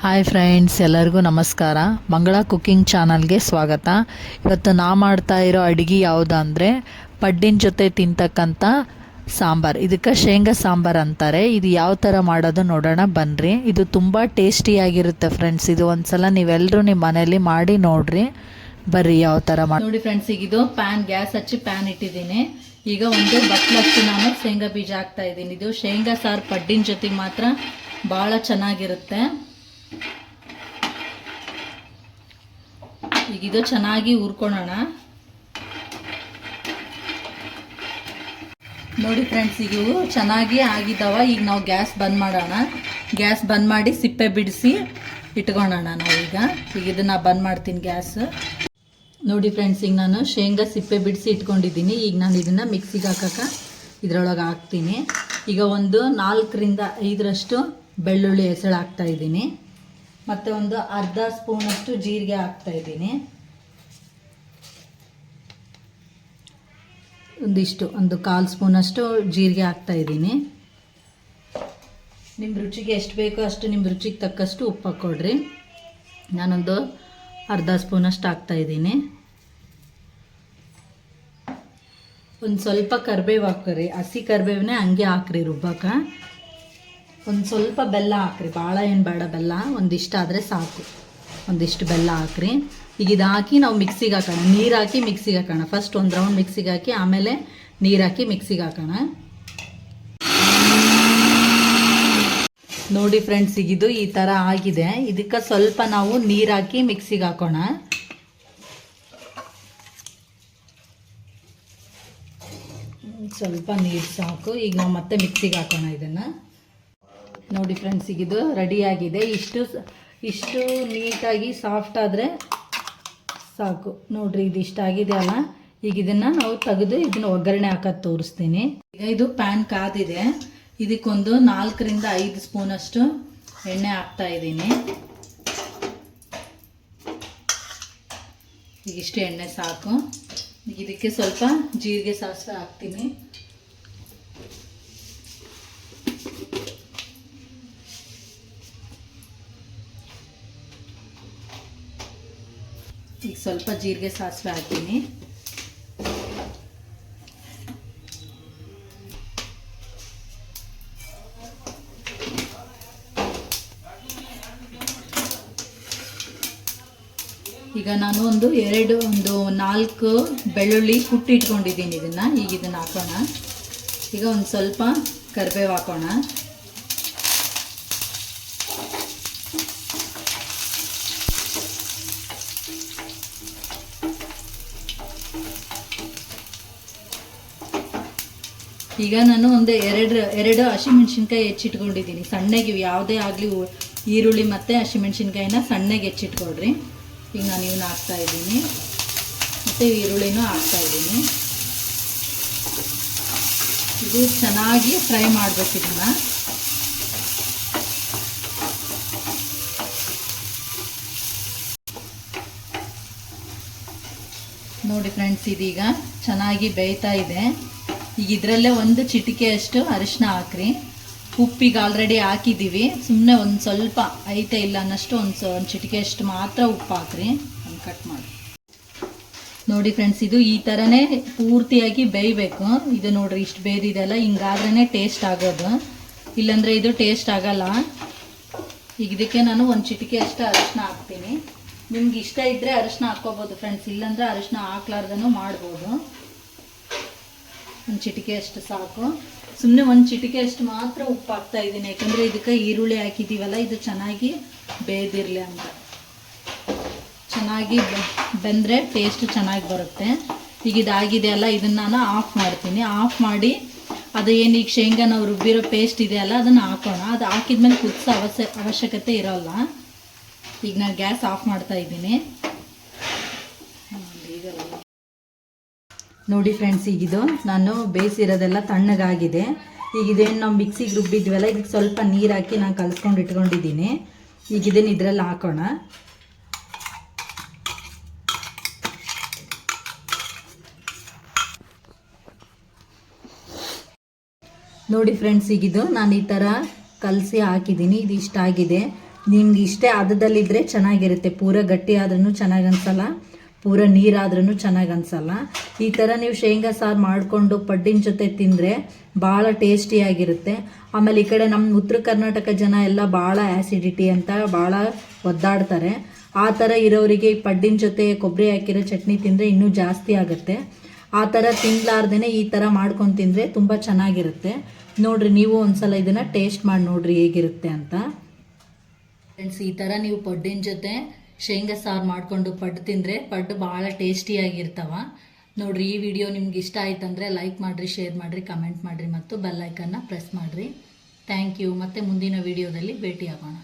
Hi friends, ಎಲ್ಲರಿಗೂ ನಮಸ್ಕಾರ. ಮಂಗಳ ಕುಕ್ಕಿಂಗ್ ಚಾನಲ್ಗೆ ಸ್ವಾಗತ. ಇವತ್ತು ನಾ ಮಾಡ್ತಾ ಇರೋ ಅಡುಗೆ ಯಾವುದಂದರೆ ಪಡ್ಡಿನ ಜೊತೆ ತಿಂತಕ್ಕಂಥ ಸಾಂಬಾರು. ಇದಕ್ಕೆ ಶೇಂಗಾ ಸಾಂಬಾರು ಅಂತಾರೆ. ಇದು ಯಾವ ಥರ ಮಾಡೋದು ನೋಡೋಣ ಬನ್ನಿರಿ. ಇದು ತುಂಬ ಟೇಸ್ಟಿಯಾಗಿರುತ್ತೆ ಫ್ರೆಂಡ್ಸ್. ಇದು ಒಂದು ಸಲ ನೀವೆಲ್ಲರೂ ನಿಮ್ಮ ಮನೇಲಿ ಮಾಡಿ ನೋಡಿರಿ. ಬರ್ರಿ ಯಾವ ಥರ ಮಾಡಿ ನೋಡಿ ಫ್ರೆಂಡ್ಸ್. ಈಗ ಇದು ಗ್ಯಾಸ್ ಹಚ್ಚಿ ಪ್ಯಾನ್ ಇಟ್ಟಿದ್ದೀನಿ. ಈಗ ಒಂದು ಬಟ್ಲಷ್ಟು ನಾನು ಶೇಂಗಾ ಬೀಜ ಹಾಕ್ತಾ ಇದ್ದೀನಿ. ಇದು ಶೇಂಗಾ ಸಾರು ಪಡ್ಡಿನ ಜೊತೆಗೆ ಮಾತ್ರ ಭಾಳ ಚೆನ್ನಾಗಿರುತ್ತೆ. ಈಗ ಇದು ಚೆನ್ನಾಗಿ ಹುರ್ಕೊಳ್ಳೋಣ. ನೋಡಿ ಫ್ರೆಂಡ್ಸ್, ಈಗ ಇವು ಚೆನ್ನಾಗಿ ಆಗಿದ್ದಾವ. ಈಗ ನಾವು ಗ್ಯಾಸ್ ಬಂದ್ ಮಾಡೋಣ. ಗ್ಯಾಸ್ ಬಂದ್ ಮಾಡಿ ಸಿಪ್ಪೆ ಬಿಡಿಸಿ ಇಟ್ಕೊಳ್ಳೋಣ ನಾವು. ಈಗ ಇದನ್ನ ಬಂದ್ ಮಾಡ್ತೀನಿ ಗ್ಯಾಸ್. ನೋಡಿ ಫ್ರೆಂಡ್ಸ್, ಈಗ ನಾನು ಶೇಂಗಾ ಸಿಪ್ಪೆ ಬಿಡಿಸಿ ಇಟ್ಕೊಂಡಿದ್ದೀನಿ. ಈಗ ನಾನು ಇದನ್ನು ಮಿಕ್ಸಿಗೆ ಹಾಕಕ್ಕೆ ಇದರೊಳಗೆ ಹಾಕ್ತೀನಿ. ಈಗ ಒಂದು 4ರಿಂದ 5ರಷ್ಟು ಬೆಳ್ಳುಳ್ಳಿ ಹೆಸಳು ಹಾಕ್ತಾ ಇದ್ದೀನಿ. ಮತ್ತು ಒಂದು ಅರ್ಧ ಸ್ಪೂನಷ್ಟು ಜೀರಿಗೆ ಹಾಕ್ತಾ ಇದ್ದೀನಿ. ಒಂದು 1/4 ಸ್ಪೂನಷ್ಟು ಜೀರಿಗೆ ಹಾಕ್ತಾ ಇದ್ದೀನಿ. ನಿಮ್ಮ ರುಚಿಗೆ ಎಷ್ಟು ಬೇಕೋ ಅಷ್ಟು, ನಿಮ್ಮ ರುಚಿಗೆ ತಕ್ಕಷ್ಟು ಉಪ್ಪು ಹಾಕ್ಕೊಡ್ರಿ. ನಾನೊಂದು ಅರ್ಧ ಸ್ಪೂನಷ್ಟು ಹಾಕ್ತಾ ಇದ್ದೀನಿ. ಒಂದು ಸ್ವಲ್ಪ ಕರಿಬೇವು ಹಾಕ್ರಿ. ಹಸಿ ಕರಿಬೇವನ್ನೇ ಹಂಗೆ ಹಾಕ್ರಿ ರುಬ್ಬಕ್ಕೆ. ಒಂದು ಸ್ವಲ್ಪ ಬೆಲ್ಲ ಹಾಕ್ರಿ, ಭಾಳ ಏನು ಬೇಡ ಬೆಲ್ಲ, ಒಂದಿಷ್ಟು ಆದರೆ ಸಾಕು. ಒಂದಿಷ್ಟು ಬೆಲ್ಲ ಹಾಕ್ರಿ. ಈಗ ಇದು ಹಾಕಿ ನಾವು ಮಿಕ್ಸಿಗೆ ಹಾಕೋಣ. ನೀರು ಹಾಕಿ ಮಿಕ್ಸಿಗೆ ಹಾಕೋಣ. ಫಸ್ಟ್ ಒಂದು ರೌಂಡ್ ಮಿಕ್ಸಿಗೆ ಹಾಕಿ ಆಮೇಲೆ ನೀರು ಹಾಕಿ ಮಿಕ್ಸಿಗೆ ಹಾಕೋಣ. ನೋಡಿ ಫ್ರೆಂಡ್ಸ್, ಈಗ ಇದು ಈ ಥರ ಆಗಿದೆ. ಇದಕ್ಕೆ ಸ್ವಲ್ಪ ನಾವು ನೀರು ಹಾಕಿ ಮಿಕ್ಸಿಗೆ ಹಾಕೋಣ. ಸ್ವಲ್ಪ ನೀರು ಸಾಕು. ಈಗ ನಾವು ಮತ್ತೆ ಮಿಕ್ಸಿಗೆ ಹಾಕೋಣ ಇದನ್ನು. ನೋಡಿ ಫ್ರೆಂಡ್ಸ್, ಈಗ ಇದು ರೆಡಿಯಾಗಿದೆ. ಇಷ್ಟು ನೀಟಾಗಿ ಸಾಫ್ಟ್ ಆದರೆ ಸಾಕು. ನೋಡಿರಿ, ಇದು ಇಷ್ಟ ಆಗಿದೆ ಅಲ್ಲ. ಈಗ ಇದನ್ನು ನಾವು ತೆಗೆದು ಇದನ್ನು ಒಗ್ಗರಣೆ ಹಾಕೋದು ತೋರಿಸ್ತೀನಿ. ಈಗ ಇದು ಪ್ಯಾನ್ ಕಾದಿದೆ. ಇದಕ್ಕೊಂದು 4ರಿಂದ 5 ಸ್ಪೂನಷ್ಟು ಎಣ್ಣೆ ಹಾಕ್ತಾ ಇದ್ದೀನಿ. ಈಗ ಇಷ್ಟು ಎಣ್ಣೆ ಸಾಕು. ಈಗ ಇದಕ್ಕೆ ಸ್ವಲ್ಪ ಜೀರಿಗೆ ಸಾಸಿವೆ ಹಾಕ್ತೀನಿ. ಈಗ ಸ್ವಲ್ಪ ಜೀರಿಗೆ ಸಾಸಿವೆ ಹಾಕ್ತೀನಿ. ಈಗ ನಾನು ಒಂದು 4 ಬೆಳ್ಳುಳ್ಳಿ ಕುಟ್ಟಿ ಇಟ್ಕೊಂಡಿದ್ದೀನಿ. ಈಗ ಇದನ್ನು ಹಾಕೋಣ. ಈಗ ಒಂದು ಸ್ವಲ್ಪ ಕರಿಬೇವು ಹಾಕೋಣ. ಈಗ ನಾನು ಒಂದು ಎರಡು ಹಸಿಮೆಣ್ಸಿನ್ಕಾಯಿ ಹೆಚ್ಚಿಟ್ಕೊಂಡಿದ್ದೀನಿ. ಸಣ್ಣಗೆ ಯಾವುದೇ ಆಗಲಿ ಈರುಳ್ಳಿ ಮತ್ತು ಹಸಿಮೆಣ್ಸಿನ್ಕಾಯಿನ ಸಣ್ಣಗೆ ಹೆಚ್ಚಿಟ್ಕೊಳ್ರಿ. ಈಗ ನಾನು ಇವನ್ನ ಹಾಕ್ತಾ ಇದ್ದೀನಿ ಮತ್ತು ಈರುಳ್ಳಿನೂ ಹಾಕ್ತಾ ಇದ್ದೀನಿ. ಇದು ಚೆನ್ನಾಗಿ ಫ್ರೈ ಮಾಡಬೇಕು ಇದನ್ನು. ನೋಡಿ ಫ್ರೆಂಡ್ಸ್, ಇದೀಗ ಚೆನ್ನಾಗಿ ಬೇಯ್ತಾ ಇದೆ. ಈಗ ಇದರಲ್ಲೇ ಒಂದು ಚಿಟಿಕೆಯಷ್ಟು ಅರಿಶಿನ ಹಾಕ್ರಿ. ಉಪ್ಪಿಗೆ ಆಲ್ರೆಡಿ ಹಾಕಿದ್ದೀವಿ. ಸುಮ್ಮನೆ ಒಂದು ಸ್ವಲ್ಪ ಐತೆ ಇಲ್ಲ ಅನ್ನಷ್ಟು ಒಂದು ಚಿಟಿಕೆಯಷ್ಟು ಮಾತ್ರ ಉಪ್ಪು ಹಾಕ್ರಿ. ಒಂದು ಕಟ್ ಮಾಡಿ. ನೋಡಿ ಫ್ರೆಂಡ್ಸ್, ಇದು ಈ ಥರನೇ ಪೂರ್ತಿಯಾಗಿ ಬೇಯಬೇಕು. ಇದು ನೋಡಿರಿ, ಇಷ್ಟು ಬೇಯ್ದಿದೆಲ್ಲ. ಹಿಂಗಾದ್ರೇ ಟೇಸ್ಟ್ ಆಗೋದು, ಇಲ್ಲಾಂದರೆ ಇದು ಟೇಸ್ಟ್ ಆಗಲ್ಲ. ಈಗ ಇದಕ್ಕೆ ನಾನು ಒಂದು ಚಿಟಿಕೆಯಷ್ಟು ಅರಿಶಿನ ಹಾಕ್ತೀನಿ. ನಿಮ್ಗೆ ಇಷ್ಟ ಇದ್ದರೆ ಅರಿಶಿನ ಹಾಕ್ಕೋಬೋದು ಫ್ರೆಂಡ್ಸ್, ಇಲ್ಲಾಂದರೆ ಅರಿಶಿನ ಹಾಕ್ಲಾರ್ದನೂ ಮಾಡ್ಬೋದು. ಒಂದು ಚಿಟಿಕೆಯಷ್ಟು ಸಾಕು. ಸುಮ್ಮನೆ ಒಂದು ಚಿಟಿಕೆಯಷ್ಟು ಮಾತ್ರ ಉಪ್ಪು ಹಾಕ್ತಾ ಇದ್ದೀನಿ, ಯಾಕಂದರೆ ಇದಕ್ಕೆ ಈರುಳ್ಳಿ ಹಾಕಿದ್ದೀವಲ್ಲ, ಇದು ಚೆನ್ನಾಗಿ ಬೇಯ್ದಿರಲಿ ಅಂತ. ಚೆನ್ನಾಗಿ ಬೆಂದರೆ ಟೇಸ್ಟ್ ಚೆನ್ನಾಗಿ ಬರುತ್ತೆ. ಈಗ ಇದಾಗಿದೆ ಅಲ್ಲ, ಇದನ್ನು ನಾನು ಆಫ್ ಮಾಡ್ತೀನಿ. ಆಫ್ ಮಾಡಿ ಅದು ಏನು ಈಗ ಶೇಂಗಾ ನಾವು ರುಬ್ಬಿರೋ ಪೇಸ್ಟ್ ಇದೆಯಲ್ಲ, ಅದನ್ನು ಹಾಕೋಣ. ಅದು ಹಾಕಿದ್ಮೇಲೆ ಕುದಿಸೋ ಅವಶ್ಯಕತೆ ಇರೋಲ್ಲ. ಈಗ ನಾನು ಗ್ಯಾಸ್ ಆಫ್ ಮಾಡ್ತಾ ಇದ್ದೀನಿ. ನೋಡಿ ಫ್ರೆಂಡ್ಸ್, ಈಗಿದು ನಾನು ಬೇಯಿಸಿರೋದೆಲ್ಲ ತಣ್ಣಗಾಗಿದೆ. ಈಗ ಇದೇನು ನಾವು ಮಿಕ್ಸಿಗೆ ರುಬ್ಬಿದ್ವಲ್ಲ, ಇದಕ್ಕೆ ಸ್ವಲ್ಪ ನೀರು ಹಾಕಿ ನಾನು ಕಲಿಸ್ಕೊಂಡು ಇಟ್ಕೊಂಡಿದ್ದೀನಿ. ಈಗ ಇದನ್ನು ಇದರಲ್ಲಿ ಹಾಕೋಣ. ನೋಡಿ ಫ್ರೆಂಡ್ಸ್, ಈಗಿದು ನಾನು ಈ ಥರ ಕಲಸಿ ಹಾಕಿದ್ದೀನಿ. ಇದು ಇಷ್ಟ ಆಗಿದೆ. ನಿಮ್ಗೆ ಇಷ್ಟೇ ಹದದಲ್ಲಿದ್ದರೆ ಚೆನ್ನಾಗಿರುತ್ತೆ. ಪೂರ ಗಟ್ಟಿ ಆದ್ರೂ ಚೆನ್ನಾಗಿ ಅನ್ಸಲ್ಲ, ಪೂರ ನೀರಾದ್ರೂ ಚೆನ್ನಾಗಿ ಅನ್ಸಲ್ಲ. ಈ ಥರ ನೀವು ಶೇಂಗಾ ಸಾರು ಮಾಡಿಕೊಂಡು ಪಡ್ಡಿನ ಜೊತೆ ತಿಂದರೆ ಭಾಳ ಟೇಸ್ಟಿಯಾಗಿರುತ್ತೆ. ಆಮೇಲೆ ಈ ಕಡೆ ನಮ್ಮ ಉತ್ತರ ಕರ್ನಾಟಕ ಜನ ಎಲ್ಲ ಭಾಳ ಆ್ಯಸಿಡಿಟಿ ಅಂತ ಭಾಳ ಒದ್ದಾಡ್ತಾರೆ. ಆ ಥರ ಇರೋರಿಗೆ ಈ ಪಡ್ಡಿನ ಜೊತೆ ಕೊಬ್ಬರಿ ಹಾಕಿರೋ ಚಟ್ನಿ ತಿಂದರೆ ಇನ್ನೂ ಜಾಸ್ತಿ ಆಗುತ್ತೆ. ಆ ಥರ ತಿನ್ಲಾರ್ದೇ ಈ ಥರ ಮಾಡ್ಕೊಂಡು ತಿಂದರೆ ತುಂಬ ಚೆನ್ನಾಗಿರುತ್ತೆ. ನೋಡಿರಿ, ನೀವು ಒಂದ್ಸಲ ಇದನ್ನು ಟೇಸ್ಟ್ ಮಾಡಿ ನೋಡಿರಿ ಹೇಗಿರುತ್ತೆ ಅಂತ. ಫ್ರೆಂಡ್ಸ್, ಈ ಥರ ನೀವು ಪಡ್ಡಿನ ಜೊತೆ ಶೇಂಗಾ ಸಾರು ಮಾಡಿಕೊಂಡು ಪಡ್ಡು ತಿಂದರೆ ಪಡ್ಡು ಭಾಳ ಟೇಸ್ಟಿಯಾಗಿರ್ತಾವ. ನೋಡಿರಿ, ಈ ವಿಡಿಯೋ ನಿಮ್ಗೆ ಇಷ್ಟ ಆಯ್ತಂದರೆ ಲೈಕ್ ಮಾಡಿರಿ, ಶೇರ್ ಮಾಡಿರಿ, ಕಮೆಂಟ್ ಮಾಡಿರಿ ಮತ್ತು ಬೆಲ್ ಐಕನ್ನ ಪ್ರೆಸ್ ಮಾಡಿರಿ. Thank you. ಮತ್ತೆ ಮುಂದಿನ ವಿಡಿಯೋದಲ್ಲಿ ಭೇಟಿಯಾಗೋಣ.